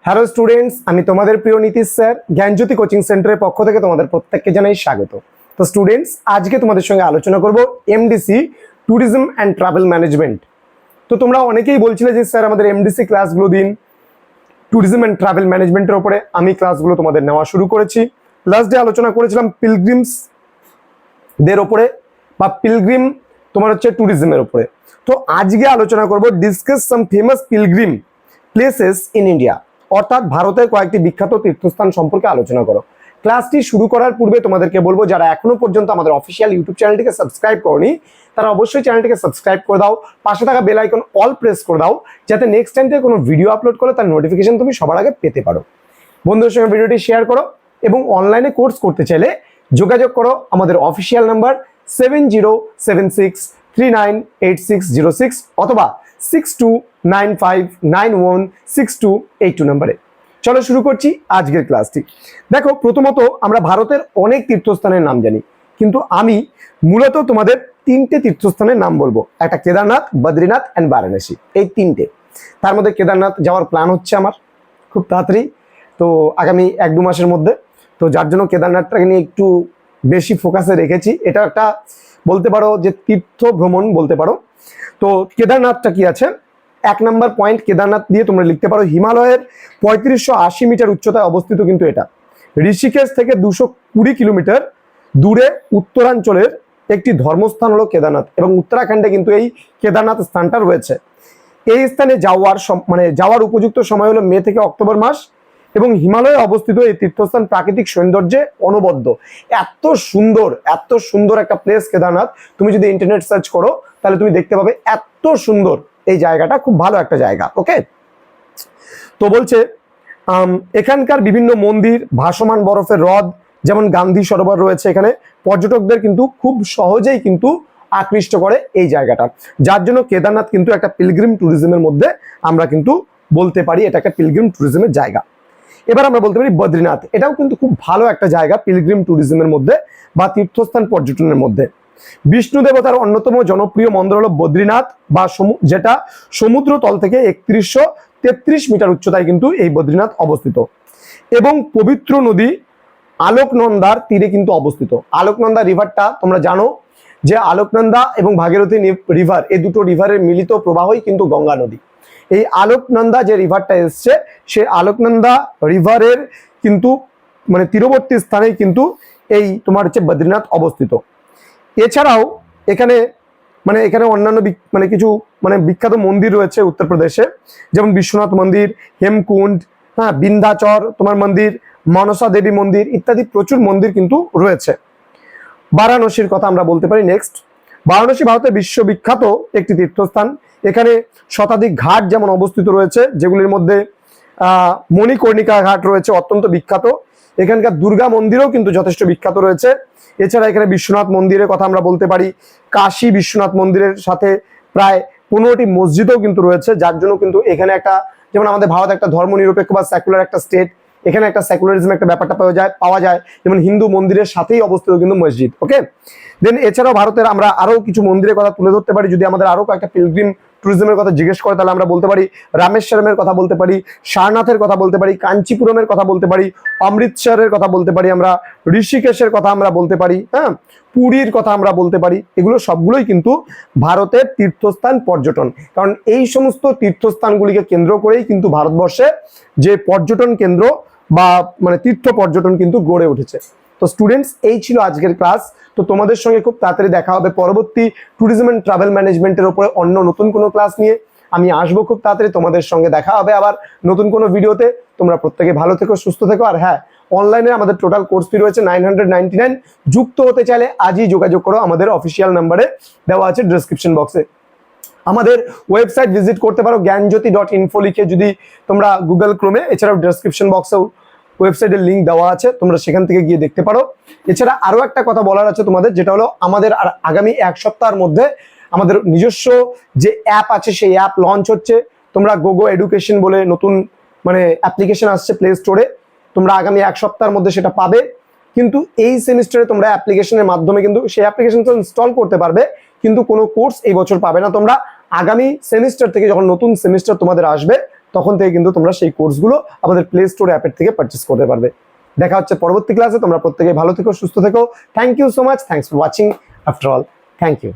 Hello students, আমি তোমাদের প্রিয় নীতিশ স্যার জ্ঞানজ্যোতি কোচিং সেন্টারের পক্ষ থেকে তোমাদের প্রত্যেককে জানাই স্বাগত। তো স্টুডেন্টস, আজকে তোমাদের সঙ্গে আলোচনা করব MDC tourism and travel management. তো তোমরা অনেকেই বলছিলে যে স্যার আমাদের এমডিসি ক্লাসগুলো দিন, ট্যুরিজম অ্যান্ড ট্রাভেল ম্যানেজমেন্টের উপরে আমি ক্লাসগুলো তোমাদের নেওয়া শুরু করেছি। লাস্ট ডে আলোচনা করেছিলাম পিলগ্রিমসদের ওপরে বা পিলগ্রিম তোমার হচ্ছে ট্যুরিজমের উপরে। তো আজকে আলোচনা করব discuss some famous pilgrim places in India, অর্থাৎ ভারতের কয়েকটি বিখ্যাত তীর্থস্থান সম্পর্কে আলোচনা করো। ক্লাসটি শুরু করার পূর্বে তোমাদেরকে বলবো, যারা এখনো পর্যন্ত আমাদের অফিসিয়াল ইউটিউব চ্যানেলটিকে সাবস্ক্রাইব করনি তারা অবশ্যই চ্যানেলটিকে সাবস্ক্রাইব করে দাও, পাশে থাকা বেল আইকন অল প্রেস করে দাও, যাতে নেক্সট টাইম থেকে কোনো ভিডিও আপলোড করলে তার নোটিফিকেশন তুমি সবার আগে পেতে পারো। বন্ধুদের সঙ্গে ভিডিওটি শেয়ার করো এবং অনলাইনে কোর্স করতে চাইলে যোগাযোগ করো আমাদের অফিসিয়াল নাম্বার 7076398606 অথবা 6295916282 নম্বরে। চলো শুরু করছি আজকের ক্লাসটি। দেখো, প্রথমত আমরা ভারতের অনেক তীর্থস্থানের নাম জানি, কিন্তু আমি মূলত তোমাদের তিনটে তীর্থস্থানের নাম বলবো। একটা কেদারনাথ, বদ্রীনাথ অ্যান্ড বারাণসী, এই তিনটে। তার মধ্যে কেদারনাথ যাওয়ার প্ল্যান হচ্ছে আমার খুব তাড়াতাড়ি, তো আগামী 1-2 মাসের মধ্যে। তো যার জন্য কেদারনাথটাকে নিয়ে একটু বেশি ফোকাসে রেখেছি। এটা একটা বলতে পারো যে তীর্থ ভ্রমণ বলতে পারো। তো কেদারনাথটা কি আছে, 1 নম্বর পয়েন্ট কেদারনাথ দিয়ে তোমরা লিখতে পারো হিমালয়ের 3580 মিটার উচ্চতায় অবস্থিত কিন্তু এটা। ঋষিকেশ থেকে 220 কিলোমিটার দূরে উত্তরাঞ্চলের একটি ধর্মস্থান হলো কেদারনাথ, এবং উত্তরাখণ্ডে কিন্তু এই কেদারনাথ স্থানটা রয়েছে। এই স্থানে যাওয়ার উপযুক্ত সময় হলো মে থেকে অক্টোবর মাস, এবং হিমালয়ে অবস্থিত এই তীর্থস্থান প্রাকৃতিক সৌন্দর্যে অনবদ্য। এত সুন্দর একটা প্লেস কেদারনাথ। তুমি যদি ইন্টারনেট সার্চ করো তাহলে তুমি দেখতে পাবে এত সুন্দর এই জায়গাটা, খুব ভালো একটা জায়গা। ওকে, তো বলছে এখানকার বিভিন্ন মন্দির, ভাসমান বরফের হ্রদ যেমন গান্ধী সরোবর রয়েছে এখানে, পর্যটকদের কিন্তু খুব সহজেই কিন্তু আকৃষ্ট করে এই জায়গাটা। যার জন্য কেদারনাথ কিন্তু একটা পিলগ্রিম ট্যুরিজমের মধ্যে আমরা কিন্তু বলতে পারি এটা একটা পিলগ্রিম ট্যুরিজমের জায়গা। এবার আমরা বলতে পারি বদ্রীনাথ, এটাও কিন্তু খুব ভালো একটা জায়গা পিলগ্রিম ট্যুরিজমের মধ্যে বা তীর্থস্থান পর্যটনের মধ্যে। বিষ্ণু দেবতার অন্যতম জনপ্রিয় মন্দির হলো বদ্রীনাথ, বা যেটা সমুদ্র তল থেকে 3133 মিটার উচ্চতায় কিন্তু এই বদ্রীনাথ অবস্থিত, এবং পবিত্র নদী আলোকনন্দার তীরে কিন্তু অবস্থিত। আলোকনন্দা রিভারটা তোমরা জানো যে আলোকনন্দা এবং ভাগীরথী রিভার, এই দুটো রিভারের মিলিত প্রবাহই কিন্তু গঙ্গা নদী। এই আলোকনন্দা যে রিভারটা এসছে, সে আলোকনন্দা রিভারের কিন্তু তীরবর্তী স্থানেই কিন্তু এই তোমার হচ্ছে বদ্রীনাথ অবস্থিত। এছাড়াও এখানে অন্যান্য কিছু বিখ্যাত মন্দির রয়েছে উত্তরপ্রদেশে, যেমন বিশ্বনাথ মন্দির, হেমকুণ্ড, বিন্ধ্যাচর তোমার মন্দির, মনসা দেবী মন্দির ইত্যাদি প্রচুর মন্দির কিন্তু রয়েছে। বারাণসীর কথা আমরা বলতে পারি নেক্সট। বারাণসী ভারতের বিশ্ববিখ্যাত একটি তীর্থস্থান। এখানে শতাধিক ঘাট যেমন অবস্থিত রয়েছে, যেগুলির মধ্যে মণিকর্ণিকা ঘাট রয়েছে অত্যন্ত বিখ্যাত। এখানকার দুর্গা মন্দিরও কিন্তু যথেষ্ট বিখ্যাত রয়েছে। এছাড়া এখানে বিশ্বনাথ মন্দিরের কথা আমরা বলতে পারি। কাশী বিশ্বনাথ মন্দিরের সাথে প্রায় 15টি মসজিদও কিন্তু রয়েছে, যার জন্য কিন্তু এখানে একটা, যেমন আমাদের ভারত একটা ধর্মনিরপেক্ষ বা সেকুলার একটা স্টেট, এখানে একটা সেকুলারিজম একটা ব্যাপারটা পাওয়া যায়, যেমন হিন্দু মন্দিরের সাথেই অবস্থিত কিন্তু মসজিদ। ওকে, দেন এছাড়াও ভারতের আমরা আরো কিছু মন্দিরের কথা তুলে ধরতে পারি। যদি আমাদের আরো কয়েকটা পিলগ্রিম ট্যুরিজমের কথা জিজ্ঞেস করে তাহলে আমরা বলতে পারি রামেশ্বরমের কথা বলতে পারি, সারনাথের কথা বলতে পারি, কাঞ্চিপুরমের কথা বলতে পারি, অমৃতসরের কথা বলতে পারি, আমরা ঋষিকেশের কথা আমরা বলতে পারি, পুরীর কথা আমরা বলতে পারি। এগুলো সবগুলোই কিন্তু ভারতের তীর্থস্থান পর্যটন, কারণ এই সমস্ত তীর্থস্থানগুলিকে কেন্দ্র করেই কিন্তু ভারতবর্ষে যে পর্যটন কেন্দ্র বা তীর্থ পর্যটন কিন্তু গড়ে উঠেছে। তো স্টুডেন্টস, এই ছিল আজকের ক্লাস। তো তোমাদের সঙ্গে খুব তাড়াতাড়ি দেখা হবে পরবর্তী ট্যুরিজম এন্ড ট্রাভেল ম্যানেজমেন্টের উপরে অন্য নতুন কোনো ক্লাস নিয়ে। আমি আসবো খুব তাড়াতাড়ি, তোমাদের সঙ্গে দেখা হবে আবার নতুন কোনো ভিডিওতে। তোমরা প্রত্যেকে ভালো থেকো, সুস্থ থেকো। আর হ্যাঁ, অনলাইনে আমাদের টোটাল কোর্স ফি রয়েছে 999। যুক্ত হতে চাইলে আজই যোগাযোগ করো, আমাদের অফিসিয়াল নাম্বারে দেওয়া আছে ডেসক্রিপশন বক্সে। আমাদের ওয়েবসাইট ভিজিট করতে পারো জ্ঞানজ্যোতি.info লিখে যদি তোমরা গুগল ক্রোমে। এছাড়াও ডেসক্রিপশন বক্সেও ওয়েবসাইটের লিঙ্ক দেওয়া আছে, তোমরা সেখান থেকে গিয়ে দেখতে পারো। এছাড়া আরো একটা কথা বলার আছে তোমাদের, যেটা হলো আমাদের আগামী 1 সপ্তাহের মধ্যে আমাদের নিজস্ব যে অ্যাপ আছে সেই অ্যাপ লঞ্চ হচ্ছে। তোমরা গোগো এডুকেশন বলে নতুন অ্যাপ্লিকেশন আসছে প্লে স্টোরে, তোমরা আগামী 1 সপ্তাহের মধ্যে সেটা পাবে। কিন্তু এই সেমিস্টারে তোমরা অ্যাপ্লিকেশনের মাধ্যমে কিন্তু সেই অ্যাপ্লিকেশনটা ইনস্টল করতে পারবে, কিন্তু কোনো কোর্স এই বছর পাবে না তোমরা। আগামী সেমিস্টার থেকে যখন নতুন সেমিস্টার তোমাদের আসবে তখন থেকে কিন্তু তোমরা সেই কোর্সগুলো আমাদের প্লে স্টোর অ্যাপের থেকে পারচেস করতে পারবে। দেখা হচ্ছে পরবর্তী ক্লাসে। তোমরা প্রত্যেকে ভালো থেকো, সুস্থ থেকো। Thank you so much. Thanks for watching. After all, thank you.